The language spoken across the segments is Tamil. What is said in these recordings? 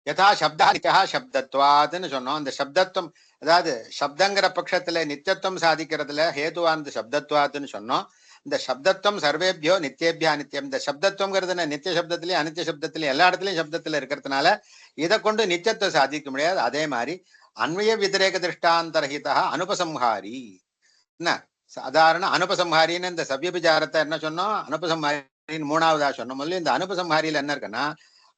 யதா சப்தா நித்யா சப்தத்வாதுன்னு சொன்னோம். அந்த சப்தத்துவம், அதாவது சப்தங்கிற பட்சத்துல நித்தியத்துவம் சாதிக்கிறதுல ஹேதுவானது சப்தத்வாதுன்னு சொன்னோம். இந்த சப்தத்துவம் சர்வேபியோ நித்தியேபியா அனித்யம். இந்த சப்தத்துவங்கிறது நித்திய சப்தத்திலயும் அனித்திய சப்தத்திலயும் எல்லா இடத்துலயும் சப்தத்துல இருக்கிறதுனால இதை கொண்டு நித்தியத்தை சாதிக்க முடியாது. அதே மாதிரி அன்வய விதிரேக திருஷ்டாந்தரஹிதா அனுபசம்ஹாரி. என்ன சாதாரண அனுபசம்ஹாரின்னு இந்த சவ்யபிச்சாரத்தை என்ன சொன்னோம், அனுபசம்ஹாரின்னு மூணாவதா சொன்னோம். முதல்ல இந்த அனுபசம்ஹாரியில என்ன இருக்குன்னா,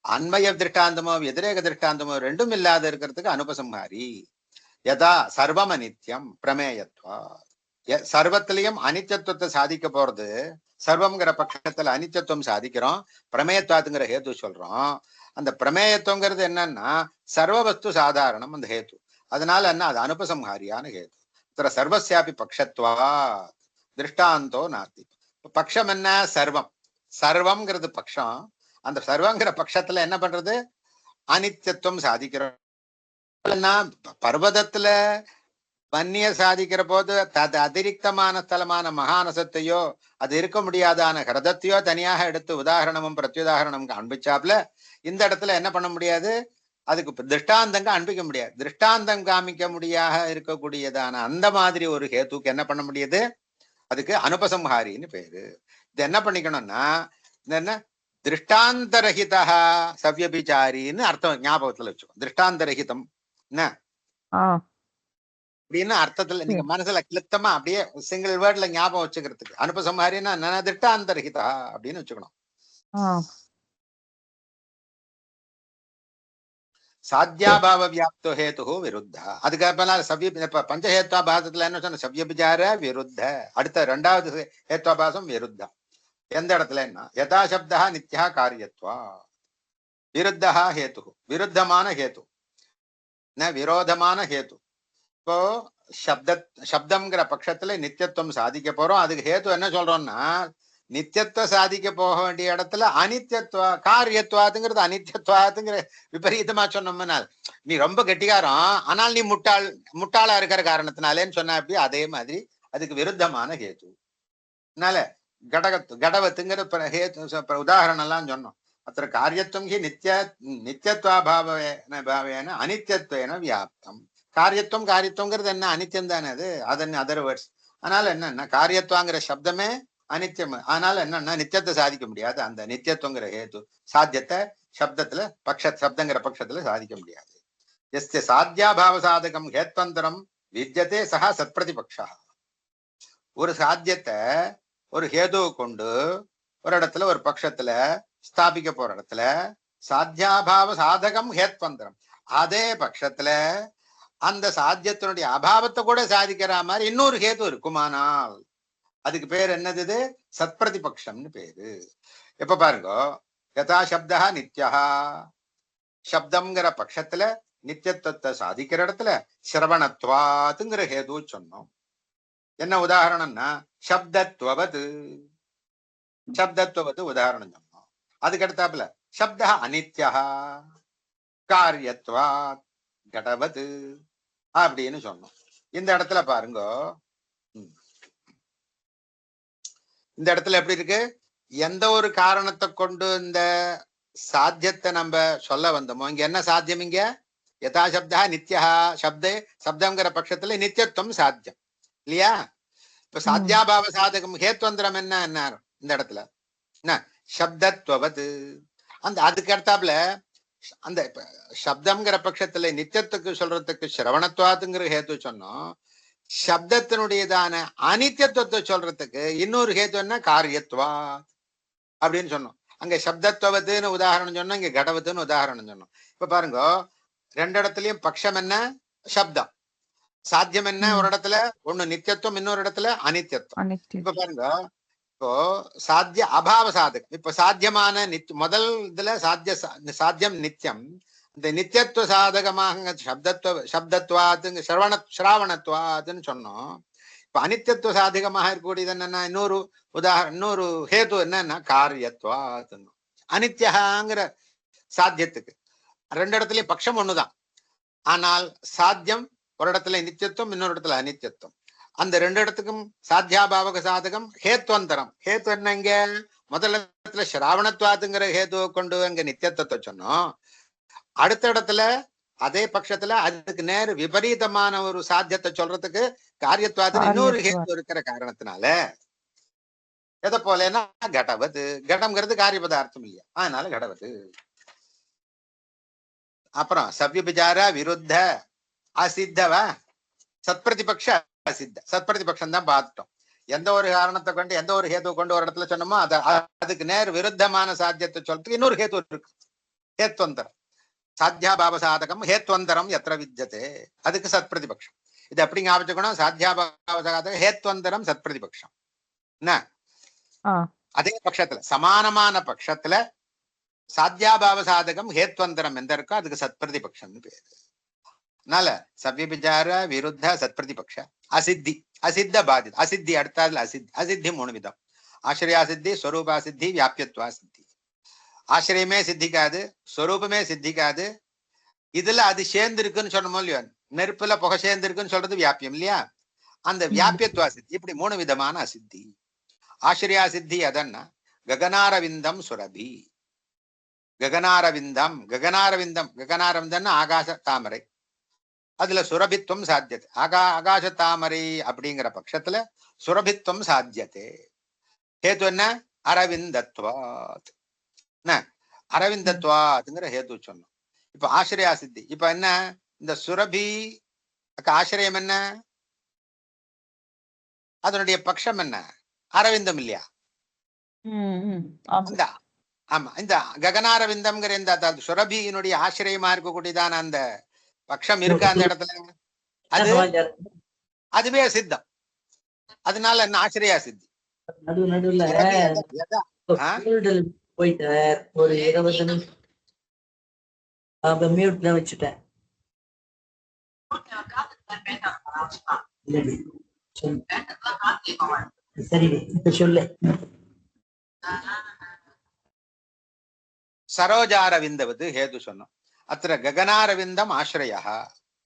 அன்வய திருஷ்டாந்தமோ விதிரேக திருஷ்டாந்தமோ ரெண்டும் இல்லாத இருக்கிறதுக்கு அனுபசம்ஹாரி. யதா சர்வம் அனித்யம் பிரமேயத்வா. சர்வத்திலையும் அனித்தியத்துவத்தை சாதிக்க போறது, சர்வம்ங்கிற பட்சத்துல அனித்தியத்துவம் சாதிக்கிறோம், பிரமேயத்வாத்துங்கிற ஹேத்து சொல்றோம். அந்த பிரமேயத்துவங்கிறது என்னன்னா சர்வ வஸ்து சாதாரணம் அந்த ஹேத்து. அதனால என்ன, அது அனுபசம்ஹாரியான ஹேத்து. சர்வஸ்யாபி பக்ஷத்வா திருஷ்டாந்தோ நாஸ்தி. பக்ஷம் என்ன, சர்வம். சர்வம்ங்கிறது பக்ஷம். அந்த சர்வங்கிற பட்சத்துல என்ன பண்றது, அனித்தியத்துவம் சாதிக்கிறோம். பர்வதத்துல வன்னிய சாதிக்கிற போது அது அதிரிக்தமான ஸ்தலமான மகானசத்தையோ அது இருக்க முடியாதான ஹிரதத்தையோ தனியாக எடுத்து உதாரணமும் பிரத்யுதாரணமும் காண்பிச்சாப்ல இந்த இடத்துல என்ன பண்ண முடியாது, அதுக்கு திருஷ்டாந்தங்க அனுப்பிக்க முடியாது. திருஷ்டாந்தம் காமிக்க முடியாக இருக்கக்கூடியதான அந்த மாதிரி ஒரு ஹேத்துக்கு என்ன பண்ண முடியுது, அதுக்கு அனுபசம்ஹாரின்னு பேரு. இது என்ன பண்ணிக்கணும்னா, என்ன திருஷ்டாந்தரஹிதா சவ்யபிச்சாரின்னு அர்த்தம் ஞாபகத்துல வச்சுக்கோ. திருஷ்டாந்தரஹிதம் என்ன அப்படின்னு அர்த்தத்துல நீங்க மனசுல கிளித்தமா அப்படியே சிங்கிள் வேர்ட்ல ஞாபகம் வச்சுக்கிறதுக்கு அனுபசம்ஹாரின்னா நனதிட்டாந்தரஹிதா அப்படின்னு வச்சுக்கணும். சாத்தியாபாவ வியாப்தோ ஹேத்து விருத்தா. அதுக்கப்புறம் சவ்ய பஞ்சஹேத்வாபாசத்துல என்ன சொன்ன, சவ்யபிச்சார விருத்த. அடுத்த ரெண்டாவது ஹேத்வாபாசம் விருத்தா. எந்த இடத்துல என்ன, யதா சப்தா நித்யா காரியத்வா விருத்தா ஹேத்து, விருத்தமான ஹேத்து விரோதமான ஹேத்து. இப்போ சப்தம்ங்கிற பட்சத்துல நித்தியத்துவம் சாதிக்க போறோம். அதுக்கு ஹேத்து என்ன சொல்றோம்னா, நித்தியத்துவ சாதிக்க போக வேண்டிய இடத்துல அனித்தியத்துவ காரியத்துவாதுங்கிறது அனித்தியத்துவாதுங்கிற விபரீதமா சொன்னோம்னா, நீ ரொம்ப கெட்டிக்காரம் ஆனால் நீ முட்டாளா இருக்கிற காரணத்தினாலேன்னு சொன்ன அப்படி அதே மாதிரி அதுக்கு விருத்தமான ஹேத்து. அதனால கடவத்துங்கிற உதாரணம் எல்லாம் சொன்னோம். அத்த காரியத்துவம் ஹி நித்தியத்வாபாவேன பாவேன அனித்தியத்துவேன வியாப்தம். காரியத்துவங்கிறது என்ன, அனித்தியம் தானே அது, அதன் அதர் வேர்ட்ஸ். அதனால என்னன்னா காரியத்துவங்கிற சப்தமே அனித்தியம். அதனால என்னன்னா நித்தியத்தை சாதிக்க முடியாது. அந்த நித்தியத்துவங்கிற ஹேத்து சாத்தியத்தை சப்தத்துல சப்தங்கிற பட்சத்துல சாதிக்க முடியாது. எஸ்ய சாத்தியாபாவ சாதகம் ஹேத்வந்தரம் வித்யதே சஹா சத்பிரதிபக்ஷா. ஒரு சாத்தியத்தை ஒரு ஹேதுவை கொண்டு ஒரு இடத்துல ஒரு பட்சத்துல ஸ்தாபிக்க போற இடத்துல சாத்தியாபாவ சாதகம் ஹேத்வந்தரம், அதே பட்சத்துல அந்த சாத்தியத்தினுடைய அபாவத்தை கூட சாதிக்கிற மாதிரி இன்னொரு ஹேது இருக்குமானால் அதுக்கு பேர் என்னது, சத்பிரதிபக்ஷம்னு பேரு. எப்ப பாருங்க, யதா சப்தா நித்யா, சப்தம்ங்கிற பட்சத்துல நித்தியத்துவத்தை சாதிக்கிற இடத்துல சிரவணத்வாத்துங்கிற ஹேது சொன்னோம். என்ன உதாரணம்னா சப்தத்வது உதாரணம் சொன்னோம். அதுக்கு அடுத்தாப்புல சப்த அனித்யா காரியத்வா கடவது அப்படின்னு சொன்னோம். இந்த இடத்துல பாருங்க, இந்த இடத்துல எப்படி இருக்கு, எந்த ஒரு காரணத்தை கொண்டு இந்த சாத்தியத்தை நம்ம சொல்ல வந்தோமோ, இங்க என்ன சாத்தியம், இங்க யதா சப்தா நித்யா சப்தே சப்தங்கிற பட்சத்துல நித்தியத்துவம் சாத்தியம் இல்லையா. இப்ப சாத்தியாபாவ சாதகம் ஹேத்வந்திரம் என்ன இந்த இடத்துல என்ன சப்தத்வது. அந்த அதுக்கு அடுத்தாப்புல அந்த சப்தம்ங்கிற பட்சத்துல நித்தியத்துக்கு சொல்றதுக்கு சிரவணத்வாத்துங்கிற ஹேத்து சொன்னோம். சப்தத்தினுடையதான அனித்தியத்துவத்தை சொல்றதுக்கு இன்னொரு ஹேத்து என்ன காரியத்வா அப்படின்னு சொன்னோம். அங்க சப்தத்வத்துன்னு உதாரணம் சொன்னோம், இங்க கடவத்துன்னு உதாரணம் சொன்னோம். இப்ப பாருங்க, ரெண்டு இடத்துலயும் பட்சம் என்ன, சப்தம். சாத்தியம் என்ன, ஒரு இடத்துல ஒண்ணு நித்தியத்துவம், இன்னொரு இடத்துல அனித்தியத்துவம். இப்ப பாருங்க, இப்போ சாத்திய அபாவ சாதகம். இப்ப சாத்தியமான முதல் இதுல சாத்தியம் நித்தியம். இந்த நித்தியத்துவ சாதகமாக சப்தத்வாத்துங்க சிராவணத்வாத்துன்னு சொன்னோம். இப்ப அனித்தியத்துவ சாதகமாக இருக்கக்கூடியது என்னன்னா இன்னொரு ஹேது என்னன்னா காரியத்வாத்துன்னு. அனித்தியங்கிற சாத்தியத்துக்கு ரெண்டு இடத்துலயும் பட்சம் ஒண்ணுதான், ஆனால் சாத்தியம் ஒரு இடத்துல நித்தியத்துவம், இன்னொரு இடத்துல அனித்தியத்துவம். அந்த ரெண்டு இடத்துக்கும் சாத்தியாபாவக சாதகம் ஹேத்வந்தரம். ஹேத்து என்ன, இங்க முதல் இடத்துல சிராவணத்வாத்துங்கிற ஹேத்துவை கொண்டு அங்க நித்தியத்துவத்தை சொன்னோம். அடுத்த இடத்துல அதே பட்சத்துல அதுக்கு நேர் விபரீதமான ஒரு சாத்தியத்தை சொல்றதுக்கு காரியத்துவாதின்னு இன்னொரு ஹேத்து இருக்கிற காரணத்தினால எதை போலன்னா கடவது, கடம்ங்கிறது காரிய பதார்த்தம் இல்லையா, அதனால கடவது. அப்புறம் சவ்யபிச்சார விருத்த அசித்தவா சத்பிரதிபக்ஷ அசித்த. சத்பிரதிபக்ஷம் தான் பார்த்துட்டோம். எந்த ஒரு காரணத்தை கொண்டு எந்த ஒரு ஹேத்துவை கொண்டு ஒரு இடத்துல சொன்னோமோ அதுக்கு நேர் விருத்தமான சாத்தியத்தை சொல்றதுக்கு இன்னொரு ஹேத்து இருக்கு, ஹேத்வந்தரம். சாத்தியாபாவ சாதகம் ஹேத்வந்தரம் எத்திர வித்யதே, அதுக்கு சத்பிரதிபக்ஷம். இது எப்படி ஞாபகம், சாத்தியாபாவ சாதகம் ஹேத்வந்தரம் சத்பிரதிபக்ஷம். என்ன அதே பட்சத்துல சமானமான பட்சத்துல சாத்தியாபாவ சாதகம் ஹேத்வந்தரம் எந்த இருக்கோ அதுக்கு சத்பிரதிபக்ஷம்னு பேரு. அதனால சவ்யபிச்சார விருத்த சத்பிரதிபக்ஷ அசித்தி அசித்த பாதித். அசித்தி அடுத்ததுல அசித்தி. அசித்தி 3 விதம். ஆசிரியாசித்தி, ஸ்வரூபாசித்தி, வியாபியத்வா சித்தி. ஆசிரியமே சித்திக்காது, ஸ்வரூபமே சித்திக்காது. இதுல அது சேர்ந்து இருக்குன்னு சொன்னோமோ இல்லையோ, நெருப்புல புகை சேர்ந்து இருக்குன்னு சொல்றது வியாபியம் இல்லையா, அந்த வியாபியத்வா சித்தி. இப்படி 3 விதமான அசித்தி. ஆசிரியா சித்தி அதன்னா ககனாரவிந்தம் சுரபி. ககனாரவிந்தம், ககனாரவிந்தம், ககனாரவிந்தம்னா ஆகாச தாமரை, அதுல சுரபித்துவம் சாத்தியது. ஆகாச தாமரை அப்படிங்கிற பட்சத்துல சுரபித்துவம் சாத்தியதே. ஹேத்து என்ன, அரவிந்தத்வாத். என்ன அரவிந்தத்வாத்ங்கிற ஹேத்து சொன்னோம். இப்ப ஆசிரியா சித்தி. இப்ப என்ன, இந்த சுரபி ஆசிரியம் என்ன, அதனுடைய பட்சம் என்ன, அரவிந்தம் இல்லையா. ஆமா, இந்த ககனாரவிந்தம்ங்கிற இந்த சுரபியினுடைய ஆசிரியமா இருக்கக்கூடியதான அந்த பட்சம் இருக்கா அந்த இடத்துல, அதுவே சித்தம். அதனால என்ன ஆசிரியா சித்தி. போயிட்டு ஒரு 20 நிமிஷம் மியூட்ல வச்சுட்டேன். சரி இப்ப சொல்லு. சரோஜாரவிந்தவது ஹேது சொன்னோம். அத்த ககனாரவிந்தம் ஆசிரியா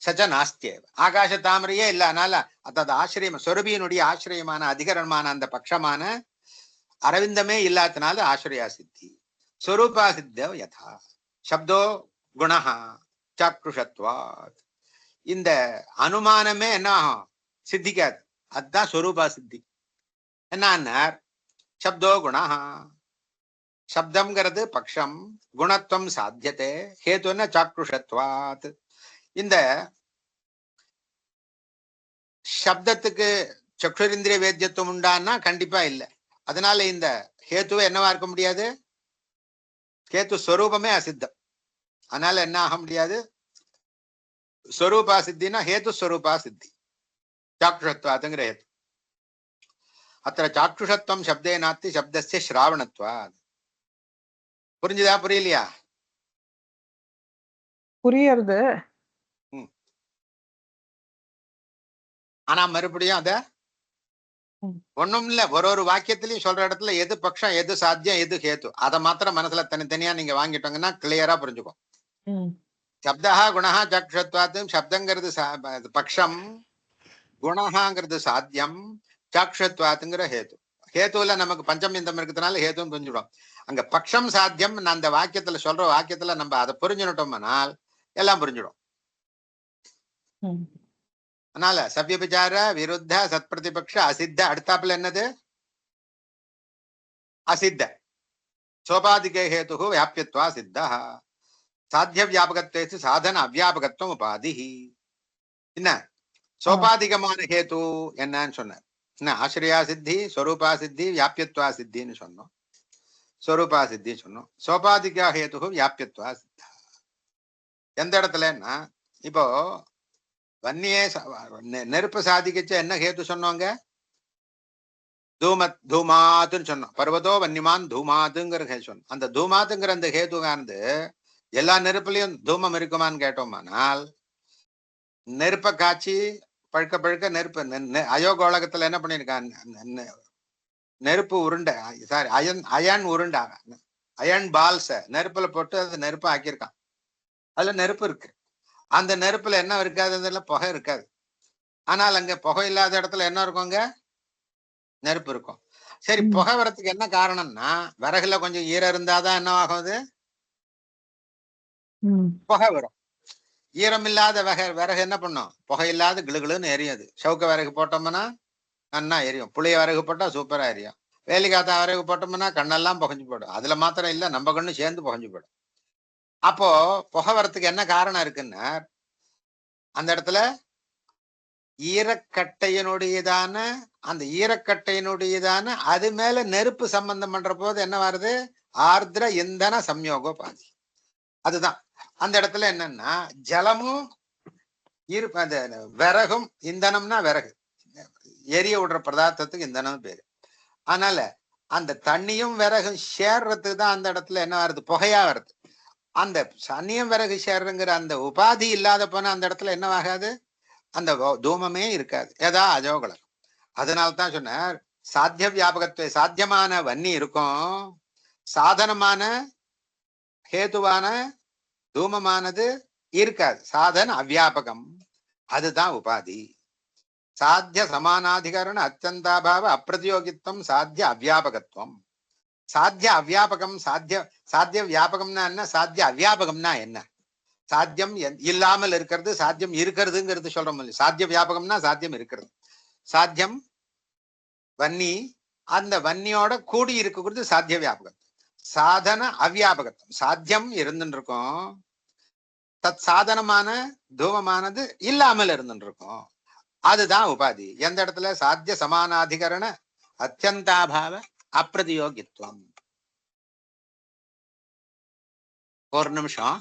சச்ச நாஸ்தியேவ. ஆகாச தாமரையே இல்ல, அதனால அதாவது ஆசிரியம் சொரபியினுடைய ஆசிரியமான அதிகரணமான அந்த பட்சமான அரவிந்தமே இல்லாதனால ஆசிரியா சித்தி. ஸ்வரூபா சித்த யதா சப்தோ குணஹ சாக்ருஷத்வாத். இந்த அனுமானமே என்ன ஆகும், சித்திக்காது. அதுதான் ஸ்வரூபா சித்தி. என்ன சப்தோ குணஹ, சப்தம்ங்கிறது பக்ஷம், குணத்துவம் சாத்தியத்தை, ஹேத்துன்னா சாக்ருஷத்வாத். இந்த சப்தத்துக்கு சக்ஷுரிந்திரிய வேத்தியத்துவம் உண்டான்னா கண்டிப்பா இல்லை. அதனால இந்த ஹேத்துவை என்னவா இருக்க முடியாது, ஹேத்து ஸ்வரூபமே அசித்தம். அதனால என்ன ஆக முடியாது, ஸ்வரூபா சித்தினா ஹேத்து ஸ்வரூபா சித்தி சாக்ஷுஷத்வாத்ங்கிற ஹேத்து. அத்த சாக்ஷுஷத்வம் சப்தே நாஸ்தி சப்தஸ்ய ஸ்ராவணத்வாத். புரிஞ்சுதா புரியலையா? புரியுது. ஆனா மறுபடியும் அத ஒண்ணும் இல்ல, ஒரு வாக்கியத்திலையும் சொல்ற இடத்துல எது பட்சம், எது சாத்தியம், எது ஹேத்து, அதை மாத்திரம் மனசுல தனித்தனியா நீங்க வாங்கிட்டோங்கன்னா கிளியரா புரிஞ்சுக்கும். சப்தா குணஹா சாக்ஷத்வாத். சப்தங்கிறது பக்ஷம், குணஹாங்கிறது சாத்தியம், சாக்ஷத்வாத்துங்கிற ஹேத்து. ஹேத்துல நமக்கு பஞ்சமிந்தம் இருக்கிறதுனால ஹேத்துன்னு புரிஞ்சுடும். அங்க பக்ஷம் சாத்தியம் அந்த வாக்கியத்துல சொல்ற வாக்கியத்துல நம்ம அதை புரிஞ்சுட்டோம்னால் எல்லாம் புரிஞ்சிடும். அதனால சவ்யபிச்சார விருத்த சத்பிரதிபக்ஷ அசித்த. அடுத்தாப்புல என்னது, அசித்த. சோபாதிகே ஹேது வியாபியத்வா சித்தா. சாத்திய வியாபகத்வேசு சாதன அவ்யாபகத்துவம் உபாதி. என்ன சோபாதிகமான ஹேத்து என்னன்னு சொன்னார். என்ன ஆசிரியா சித்தி, ஸ்வரூபா சித்தி, வியாபியத்வா சித்தின்னு சொன்னோம். ஸ்வரூபா சித்தி சொன்னோம். சோபாதிகா ஹேது வியாபியத்வா சித்தா. எந்த இடத்துலன்னா இப்போ வன்னியே நெருப்பு சாதிக்கச்ச என்ன ஹேத்து சொன்னோங்க, தூமாத்துன்னு சொன்னோம். பர்வதோ வன்னிமான் தூமாத்துங்கிற ஹேத்து சொன்னோம். அந்த தூமாத்துங்கிற அந்த ஹேத்துகானது எல்லா நெருப்புலயும் தூமம் இருக்குமான்னு கேட்டோமானால், நெருப்பை காய்ச்சி பழுக்க பழுக்க நெருப்பு அயோகோலகத்துல என்ன பண்ணிருக்கான், நெருப்பு உருண்டை, சாரி அயன் உருண்டை, அயன் பால்ஸ நெருப்புல போட்டு அது நெருப்பு ஆக்கியிருக்கான். அதுல நெருப்பு இருக்கு. அந்த நெருப்புல என்ன இருக்காது, புகை இருக்காது. ஆனால் அங்க புகை இல்லாத இடத்துல என்ன இருக்குங்க, நெருப்பு இருக்கும். சரி, புகை வரத்துக்கு என்ன காரணம்னா விறகுல கொஞ்சம் ஈரம் இருந்தாதான் என்ன ஆகுது, புகை வரும். ஈரம் இல்லாத விறகு என்ன பண்ணும்? புகை இல்லாத கிளுகிளுன்னு எரியும். அது சவுக்க விறகு போட்டோம்னா நன்னா எரியும். புளிய விறகு போட்டா சூப்பரா எரியும். வேலிக்காத்தா விறகு போட்டோம்னா கண்ணெல்லாம் புகஞ்சு போடும். அதுல மாத்திரம் இல்ல, நம்ம கண்ணு சேர்ந்து புகஞ்சு போடும். அப்போ புகை வரத்துக்கு என்ன காரணம் இருக்குன்னா, அந்த இடத்துல ஈரக்கட்டையினுடையதான அந்த ஈரக்கட்டையினுடையதான அது மேல நெருப்பு சம்பந்தம் பண்ற போது என்ன வருது? ஆர்திர இந்தன சம்யோகோபாதி. அதுதான் அந்த இடத்துல என்னன்னா, ஜலமும் அந்த விறகும், இந்தனம்னா விறகு, எரிய விடுற பதார்த்தத்துக்கு இந்தனம் பேரு. அதனால அந்த தண்ணியும் விறகும் சேர்றதுக்கு தான் அந்த இடத்துல என்ன வருது? புகையா வருது. அந்த தண்ணியும் விறகு சேர்றங்கிற அந்த உபாதி இல்லாத போனா அந்த இடத்துல என்னவாகாது? அந்த தூமமே இருக்காது. ஏதா அஜோகலம். அதனால்தான் சொன்னார், சாத்திய வியாபகத்துவ சாத்தியமான வன்னி இருக்கும், சாதனமான ஹேதுவான தூமமானது இருக்காது. சாதன அவ்வியாபகம், அதுதான் உபாதி. சாத்திய சமானாதிகரண அத்தியந்தாபாவ அப்பிரதியோகித்வம் சாத்திய அவ்வியாபகத்துவம். சாத்திய அவ்வியாபகம், சாத்திய வியாபகம்னா என்ன? சாத்திய அவ்வியாபகம்னா என்ன? சாத்தியம் இல்லாமல் இருக்கிறது, சாத்தியம் இருக்கிறதுங்கிறது சொல்றோம். சாத்திய வியாபகம்னா சாத்தியம் இருக்கிறது. சாத்தியம் வன்னி, அந்த வன்னியோட கூடி இருக்கிறது சாத்திய வியாபகம். சாதன அவ்வியாபகத்துவம், சாத்தியம் இருந்துட்டு இருக்கும், தத் சாதனமான தூமமானது இல்லாமல் இருந்துட்டு இருக்கும். அதுதான் உபாதி. எந்த இடத்துல? சாத்திய சமானாதிகரண அத்தியந்தாபாவ அப்பிரதியோகித்வம். ஒரு நிமிஷம்.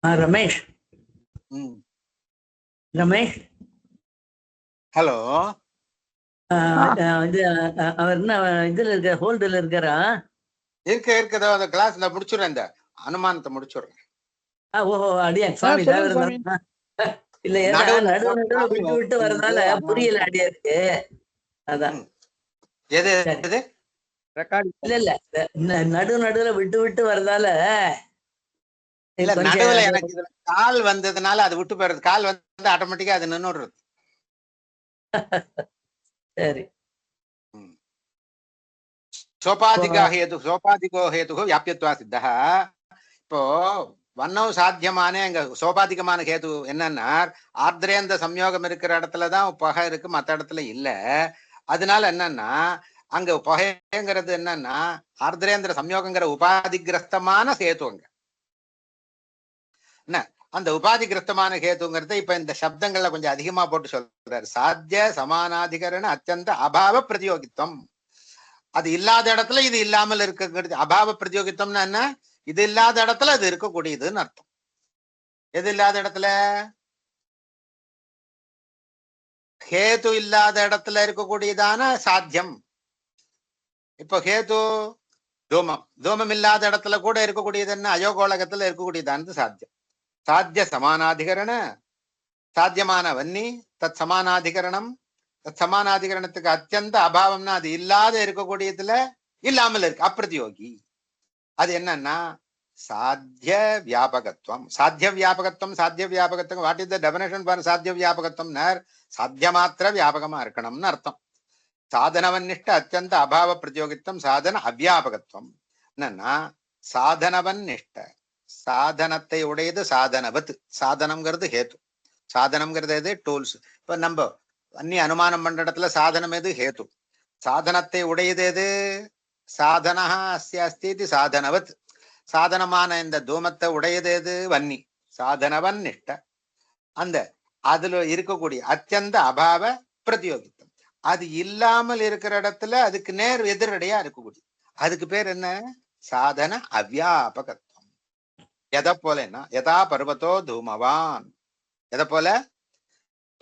ரமேஷ், ரமேஷ், ஹலோ. இது அவர் என்ன இதுல இருக்க, ஹோல்டுல இருக்காரா? இருக்கதோ அந்த கிளாஸ் நான் முடிச்சுடுறேன், இந்த அனுமானத்தை முடிச்சுடுறேன். ஓஹோ, அடியா சுவாமி தேவரந்தன். இல்ல, ஏன்னா நடுவு விட்டு விட்டு வர்றதால புரியல அடியாருக்கு. அதான். எது இல்ல இல்ல, நடுவுல விட்டு விட்டு வர்றதால இல்ல, நடுவுல எனக்கு இதுல கால் வந்ததுனால அது விட்டு போயிடுறது. கால் வந்து ஆட்டோமேட்டிக்கா அது நின்னுடுறது. சரி. சோபாதிகா ஹேது, சோபாதிகோ ஹேது வியாபியத்வா சித்தா. இப்போ வண்ணம் சாத்தியமான எங்க சோபாதிகமான ஹேது என்னன்னா, ஆர்திரேந்த சம்யோகம் இருக்கிற இடத்துலதான் புகை இருக்கு, மற்ற இடத்துல இல்ல. அதனால என்னன்னா, அங்க புகைங்கிறது என்னன்னா ஆர்திரேந்திர சம்யோகங்கிற உபாதிகிரஸ்தமான ஹேதுங்க. என்ன அந்த உபாதிகிரஸ்தமான ஹேதுங்கிறத இப்ப இந்த சப்தங்கள்ல கொஞ்சம் அதிகமா போட்டு சொல்றாரு. சாத்திய சமானாதிகரண அத்தியந்த அபாவ பிரதியோகித்தம். அது இல்லாத இடத்துல இது இல்லாமல் இருக்கிறது. அபாவ பிரதியோகித்தம்னா என்ன? இது இல்லாத இடத்துல அது இருக்கக்கூடியதுன்னு அர்த்தம். எது இல்லாத இடத்துல? ஹேது இல்லாத இடத்துல இருக்கக்கூடியதான சாத்தியம். இப்போ ஹேது தூமம், தூமம் இல்லாத இடத்துல கூட இருக்கக்கூடியது என்ன? அயோகோலகத்துல இருக்கக்கூடியதானது சாத்தியம். சாத்திய சமானாதிகரண, சாத்தியமான வன்னி, தத் சமானாதிகரணம், தத் சமானாதிகரணத்துக்கு அத்தியந்த அபாவம்னா அது இல்லாத இருக்கக்கூடியதுல இல்லாமல் இருக்கு, அப்பிரதியோகி. அது என்னன்னா சாத்திய வியாபகத்துவம். சாத்திய வியாபகத்துவம், சாத்திய வியாபகத்துவம். What is the definition for சாத்திய வியாபகத்துவம்? சாத்திய மாத்திர வியாபகமா இருக்கணும்னு அர்த்தம். சாதனவன்னிஷ்ட அத்தியந்த அபாவ பிரதியோகித்தம் சாதன அவ்வியாபகத்துவம். என்னன்னா சாதனவன் நிஷ்ட, சாதனத்தை உடையது சாதனவத். சாதனம்ங்கிறது ஹேத்து, சாதனம்ங்கிறது எது? டூல்ஸ். இப்ப நம்ம அன்னி அனுமானம் பண்ற இடத்துல சாதனம் எது? ஹேத்து. சாதனத்தை உடையது எது? சாதனா அஸ்தி அஸ்தி சாதனவத். சாதனமான இந்த தூமத்தை உடையது எது? வன்னி. சாதனவன்னிஷ்ட அந்த அதுல இருக்கக்கூடிய அத்தியந்த அபாவ பிரதியோகித்தம். அது இல்லாமல் இருக்கிற இடத்துல அதுக்கு நேர் எதிரடையா இருக்கக்கூடிய அதுக்கு பேர் என்ன? சாதன அவ்யாபகத்துவம். எதை போலன்னா யதா பர்வதோ தூமவான், எதை போல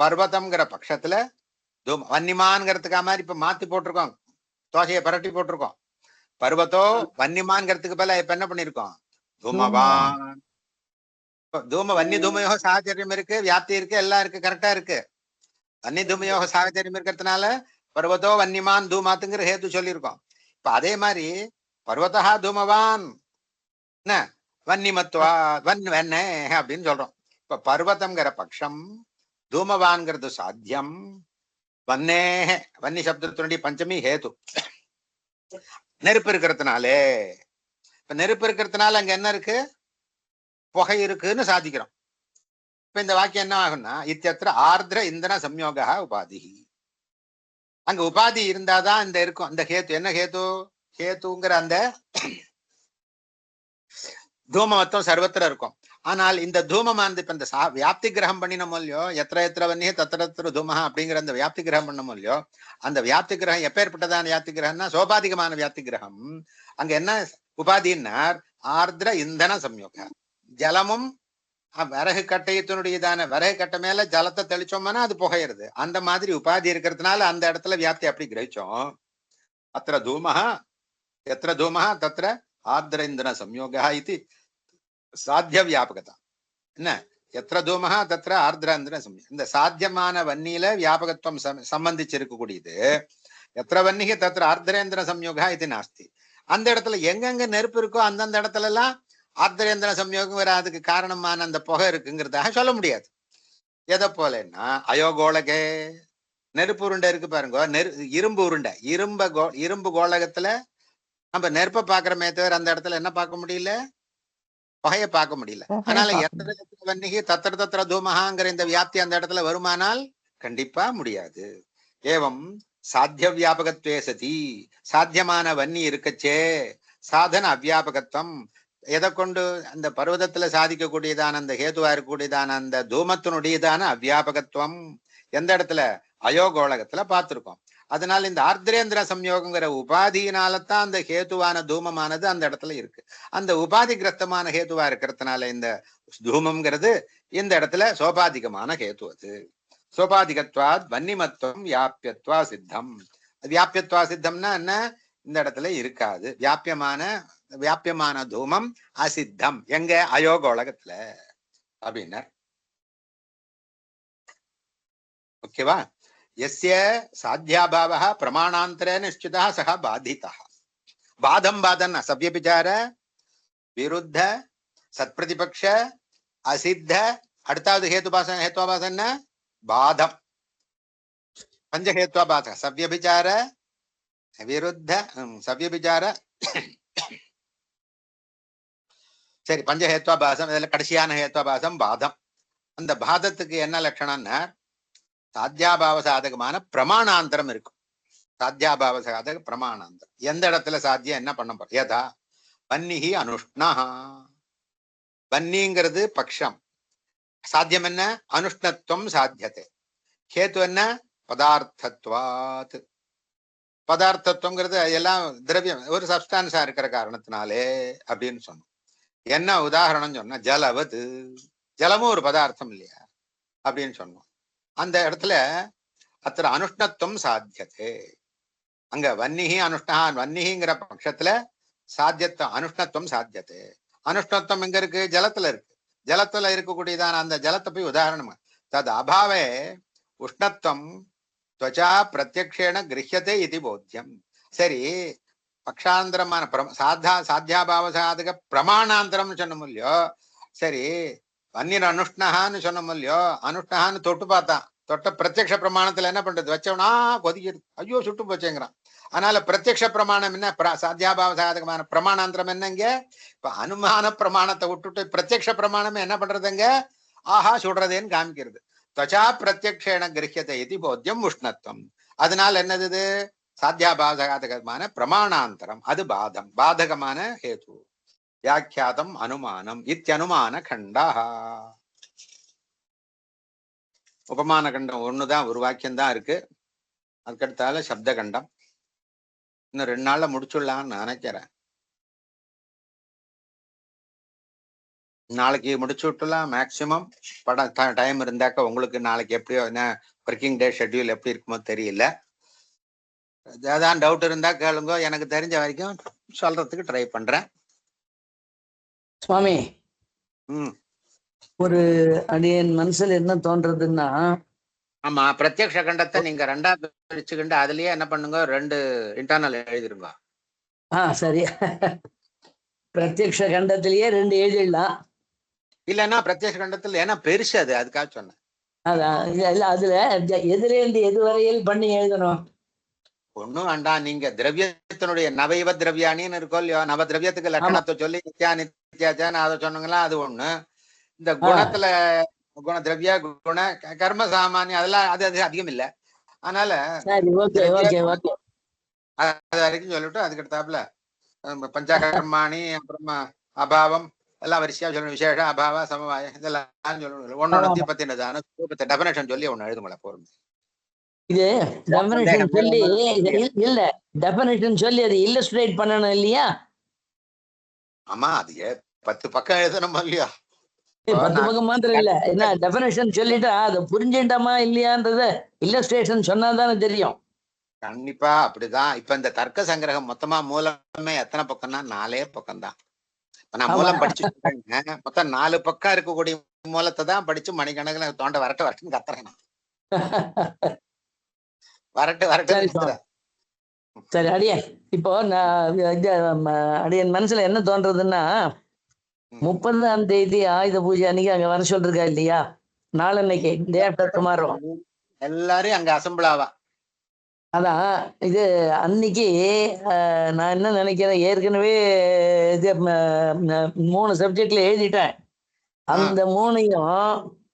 பர்வதம்ங்கிற பட்சத்துல வன்னிமான்ங்கிறதுக்கா மாதிரி இப்ப மாத்தி போட்டிருக்கோம், தோசையை பரட்டி போட்டிருக்கோம். பர்வதோ வன்னிமான்ங்கிறதுக்கு பதிலா இப்ப என்ன பண்ணிருக்கோம்? தூமவான். தூம வன்னி தூமயோக சாகச்சரியம் இருக்கு, வியாப்தி இருக்கு, எல்லாம் இருக்கு, கரெக்டா இருக்கு. வன்னி தூமயோக சாகச்சரியம் இருக்கிறதுனால பர்வதோ வன்னிமான் தூமாத்துங்கிற ஹேத்து சொல்லியிருக்கோம். இப்ப அதே மாதிரி பர்வதா தூமவான் என்ன வன்னிமத்வா வெண்ணே அப்படின்னு சொல்றோம். இப்ப பர்வதம்ங்கிற பட்சம், தூமவான்கிறது சாத்தியம், வன்னே வன்னி சப்தத்தினுடைய பஞ்சமி ஹேது நெருப்பு இருக்கிறதுனாலே. இப்ப நெருப்பு இருக்கிறதுனால அங்க என்ன இருக்கு? புகை இருக்குன்னு சாதிக்கிறோம். இப்ப இந்த வாக்கியம் என்ன ஆகும்னா இத்தியத்திர ஆர்திர இந்தன சம்யோகா உபாதி. அங்க உபாதி இருந்தாதான் இந்த இருக்கும் அந்த ஹேத்து. என்ன ஹேத்து? ஹேத்துங்கிற அந்த தூமமத்துவம் சர்வத்திர இருக்கும். ஆனால் இந்த தூமமானது இப்ப இந்த வியாப்தி கிரகம் பண்ணினோமோ இல்லையோ, எத்திர எத்திர வன்னியே தத்திர தூமஹா அப்படிங்கிற அந்த வியாப்தி கிரகம் பண்ணமோ இல்லையோ, அந்த வியாப்தி கிரகம் எப்பேற்பட்டதான வியாப்தி கிரகம்னா சோபாதிகமான வியாப்தி கிரகம். அங்க என்ன உபாதின்னார்? ஆர்திர இந்தன சம்யோக. ஜலமும் விறகு கட்டையத்தினுடையதான விறகு கட்டை மேல ஜலத்தை தெளிச்சோம்னா அது புகையிறது. அந்த மாதிரி உபாதி இருக்கிறதுனால அந்த இடத்துல வியாப்தி அப்படி கிரகிச்சோம். அத்திர தூமஹா எத்திர தூமஹா தத்திர ஆர்திர இந்தன சம்யோகா இது சாத்திய வியாபகதா. என்ன எத்திர தூமஹா தத்திர ஆர்திர இந்தன சம்யோகம். இந்த சாத்தியமான வன்னியில வியாபகத்துவம் சம்பந்திச்சு இருக்கக்கூடியது. எத்திர வன்னிக தத்திர ஆர்திரேந்திர சம்யோகா இது நாஸ்தி. அந்த இடத்துல எங்கெங்க நெருப்பு இருக்கோ அந்தந்த இடத்துல எல்லாம் ஆர்திரேந்திர சம்யோகம் வேற அதுக்கு காரணமான அந்த புகை இருக்குங்கிறதாக சொல்ல முடியாது. எதை போலன்னா அயோகோளகே நெருப்பு உருண்டை இருக்கு பாருங்க, இரும்பு உருண்டை, இரும்பு கோளகத்துல நம்ம நெருப்பை பாக்குறமே தவிர அந்த இடத்துல என்ன பார்க்க முடியல? புகையை பார்க்க முடியல. அதனால எத்தனை வன்னிகி தத்திர தத்திர தூமஹாங்கிற இந்த வியாப்தி அந்த இடத்துல வருமானால் கண்டிப்பா முடியாது. ஏவம் சாத்திய வியாபகத்வே சதி, சாத்தியமான வன்னி இருக்கச்சே சாதன அவ்யாபகத்துவம். எதை கொண்டு? அந்த பர்வதத்துல சாதிக்கக்கூடியதான அந்த ஹேதுவா இருக்கக்கூடியதான அந்த தூமத்தினுடையதான அவ்யாபகத்துவம் எந்த இடத்துல? அயோகோளகத்துல பார்த்திருக்கோம். அதனால இந்த ஆர்திரேந்திர சம்யோகங்கிற உபாதியினாலதான் அந்த ஹேதுவான தூமமானது அந்த இடத்துல இருக்கு. அந்த உபாதி கிரஸ்தமான ஹேதுவா இருக்கிறதுனால இந்த தூமம்ங்கிறது இந்த இடத்துல சோபாதிகமான ஹேது. அது சோபாதிகத்வாத் வன்னிமத்துவம் வியாபியத்வா சித்தம். வியாபியத்வா சித்தம்னா என்ன? இந்த இடத்துல இருக்காது. வியாபியமான தூமம் அசித்தம். எங்க? அயோகோளகத்துல அப்படின்னா ஓகேவா? எஸ்ய சாத்தியாபாவः பிரமாணாந்தரேன நிश्चितः சஹ பாதிதः. பாதம் பாதன் அசவ்யபிச்சார விருத்த சத்பிரதிபக்ஷ அசித்த. அடுத்தாவது ஹேத்துவாபாசன பாதம் பஞ்சஹேத்வாபாச சவ்யபிச்சார விருத்த சவ்யபிச்சார சரி பஞ்சஹேத்வாபாசம். இதுல கடைசியான ஹேத்வாபாசம் பாதம். அந்த பாதத்துக்கு என்ன லட்சணம்னா சாத்தியாபாவ சாதகமான பிரமாணாந்தரம் இருக்கும். சாத்தியாபாவ சாதக பிரமாணாந்தரம் எந்த இடத்துல சாத்தியம் என்ன பண்ண போறோம்? யதா வன்னிஹி அனுஷ்ணா. வன்னிங்கிறது பக்ஷம், சாத்தியம் என்ன? அனுஷ்ணத்துவம் சாத்தியத்தை. ஹேத்து என்ன? பதார்த்தத்வாத். பதார்த்தத்துவங்கிறது எல்லாம் திரவியம், ஒரு சப்ஸ்டான்ஸா இருக்கிற காரணத்தினாலே அப்படின்னு சொன்னோம். என்ன உதாரணம் சொன்னா ஜலவது, ஜலமும் ஒரு பதார்த்தம் இல்லையா அப்படின்னு சொன்னோம். அந்த இடத்துல அத்தனை அனுஷ்ணத்துவம் சாத்தியத்தை. அங்க வன்னிஹி அனுஷ்ணா, வன்னிஹிங்கிற பட்சத்துல சாத்தியத்துவம் அனுஷ்ணத்துவம் சாத்தியத்தை. அனுஷ்ணத்துவம் எங்க இருக்கு? ஜலத்துல இருக்கு. ஜலத்துல இருக்கக்கூடியதான அந்த ஜலத்தை போய் உதாரணம் தது அபாவே உஷ்ணத்துவம் त्वचा பிரத்யக்ஷேன கிரஹ்யதே இது போத்தியம். சரி, பக்ஷாந்தரமான சாத்தியாபாவ சாதக பிரமாணாந்தரம்னு சொன்ன இல்லையோ, சரி வன்னியர் அனுஷ்ணான்னு சொன்ன இல்லையோ, அனுஷ்ணான்னு தொட்டு பார்த்தான். தொட்ட பிரத்யக்ஷ பிரமாணத்துல என்ன பண்றது? வச்சவனா கொதிக்கிறது, ஐயோ சுட்டு போச்சேங்கிறான். அதனால பிரத்யக்ஷ பிரமாணம் என்ன? சாத்தியாபாவ சாதகமான பிரமாணாந்தரம் என்னங்க? இப்ப அனுமான பிரமாணத்தை விட்டுட்டு பிரத்யக்ஷ பிரமாணம் என்ன பண்றதுங்க? ஆஹா சுடுறதேன்னு காமிக்கிறது. त्वचा பிரத்யக்ஷேன கிரஹ்யதே இது போத்தியம் உஷ்ணத்துவம். அதனால என்னது? சாத்தியாபாதகமான பிரமாணாந்தரம், அது பாதம், பாதகமான ஹேது. வியாக்கியாதம் அனுமானம் இத்தியனுமான கண்டாக. உபமான கண்டம் ஒண்ணுதான், ஒரு வாக்கியம் தான் இருக்கு. அதுக்கடுத்தால சப்த கண்டம். இன்னும் 2 நாள்ல முடிச்சுடலாம்னு நினைக்கிறேன். நாளைக்கு முடிச்சு விட்டுலாம் மேக்சிமம். படம் டைம் இருந்தாக்க உங்களுக்கு நாளைக்கு எப்படியோ என்ன ஒர்க்கிங் டே ஷெட்யூல் எப்படி இருக்குமோ தெரியல. ஏதாவது டவுட் இருந்தா கேளுங்க, எனக்கு தெரிஞ்ச வரைக்கும் சொல்றதுக்கு ட்ரை பண்றேன். சுவாமி, ம் ஒரு அடியன் மனசுல என்ன தோன்றதுன்னா, ஆமா, பிரத்யக்ஷ கண்டத்தை நீங்க 2ஆ பிரிச்சுக்கிண்டு அதுலயே என்ன பண்ணுங்க, 2 இன்டர்னல் எழுதிருங்க. சரி. பிரத்யக்ஷ கண்டத்திலேயே 2 எழுதிடலாம். இல்லைன்னா பிரத்யக்ஷ கண்டத்துல ஏன்னா பெருசு அது, அதுக்காக சொன்னேன். அதான் இல்ல, அதுல எதிலேருந்து எது வரையில் பண்ணி எழுதணும்? ஒண்ணும் வேண்டாம், நீங்க திரவியத்தினுடைய நவைவ திரவியானின்னு இருக்கோ இல்லையோ, நவ திரவியத்துக்கு லட்சணத்தை சொல்லி நித்யா நித்யாச்சான்னு அதை சொன்னங்களா, அது ஒண்ணு. இந்த குணத்துல குண திரவிய குண கர்ம சாமானியம் அதெல்லாம் அது அது அதிகம் இல்லை. அதனால சரி, ஓகே ஓகே ஓகே, அது வரைக்கும் சொல்லிட்டு அதுக்கடுத்தாப்புல பஞ்சகர்மாணி, அப்புறமா அபாவம் எல்லாம் வரிசையா சொல்லணும். விசேஷ அபாவ சமவாய இதெல்லாம் சொல்லணும். ஒன்னு பத்தினதான டெபனேஷன் சொல்லி ஒண்ணு எழுதுங்களா போறோம். இது டெஃபினிஷன் சொல்லி இல்ல, டெஃபினிஷன் சொல்லி அது இல்லஸ்ட்ரேட் பண்ணணும் இல்லையா? ஆமா, அது 10 பக்கம் எழுதணுமா இல்லையா? 10 பக்கம் மாத்திரம் இல்ல, என்ன டெஃபினிஷன் சொல்லிட்டா அதை புரிஞ்சுட்டோமா இல்லையான்றத இல்லஸ்ட்ரேஷன் சொன்னாதானே தெரியும். கண்டிப்பா அப்படிதான். இப்ப இந்த தர்க்க சங்கிரகம் மொத்தமா மூலமே எத்தனை பக்கம்னா 4 பக்கம் தான். இப்ப நான் மூலம் படிச்சு மொத்தம் 4 பக்கம் இருக்கக்கூடிய மூலத்தை தான் படிச்சு மணிக்கணக்கில் தோண்ட வரட்டு வரட்டுன்னு கத்துறேன். வரட்டு வரட்டு. சரி அடியன், இப்போ அடியன் மனசுல என்ன தோன்றதுன்னா, 30ஆம் தேதி ஆயுத பூஜை அன்னைக்கு அங்க வர சொல்லிருக்கா இல்லையா? நாளன்னைக்கு, டே ஆஃப்டர் டுமாரோ. எல்லாரும் அங்க அசம்பிள் ஆவா. அதான் இது அன்னைக்கு நான் என்ன நினைக்கிறேன், ஏற்கனவே இது 3 சப்ஜெக்ட்ல எழுதிட்டேன். அந்த 3ஐயும்